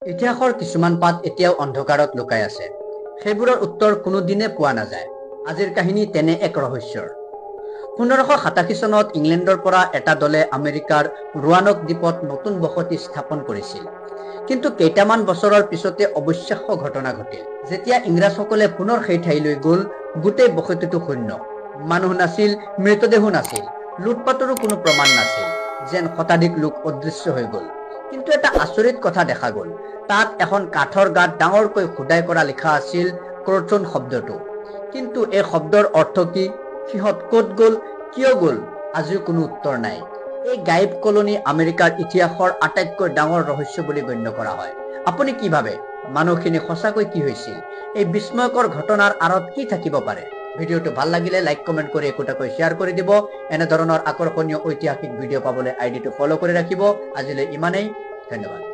ইতিহাসৰ কিছুমান পাত এতিয়াও অন্ধকাৰত লুকাই আছে। সেইবোৰৰ উত্তৰ কোনোদিনে পোৱা নাযায়। আজিৰ কাহিনী তেনে এক ৰহস্যৰ। 1587 চনত ইংলেণ্ডৰ পৰা এটা দলে আমেৰিকাৰ ৰুৱানক দ্বীপত নতুন বসতি স্থাপন কৰিছিল। কিন্তু কেইটামান বছৰৰ পিছতে অবিশ্বাস্য ঘটনা ঘটিল। যেতিয়া ইংৰাজসকলে পুনৰ সেই ঠাইলৈ গ'ল, গোটেই বসতিটো শূন্য। মানুহ নাছিল, মৃতদেহো নাছিল, লুটপাটৰো কোনো প্ৰমাণ নাছিল, যেন শতাধিক লোক অদৃশ্য হৈ গ'ল। কিন্তু এটা আচৰিত কথা দেখা গ'ল। তাত এখন কাঠৰ গাঁত ডাঙৰকৈ খোদাই কৰা লিখা আছিল ক্ৰটন শব্দটো। কিন্তু এই শব্দৰ অৰ্থ কি, সিহঁত ক'ত গ'ল, কিয় গ'ল, আজিও কোনো উত্তৰ নাই। এই গাইব কলনী আমেৰিকাৰ ইতিহাসৰ আটাইতকৈ ডাঙৰ ৰহস্য বুলি গণ্য কৰা হয়। আপুনি কি ভাবে, মানুহখিনি সঁচাকৈ কি হৈছিল? এই বিস্ময়কৰ ঘটনাৰ আঁৰত কি থাকিব পাৰে? ভিডিঅ'টো ভাল লাগিলে লাইক কমেণ্ট কৰি একোটাকৈ শ্বেয়াৰ কৰি দিব। এনেধৰণৰ আকৰ্ষণীয় ঐতিহাসিক ভিডিঅ' পাবলৈ আইডিটো ফ'ল' কৰি ৰাখিব। আজিলৈ ইমানেই, ধন্যবাদ।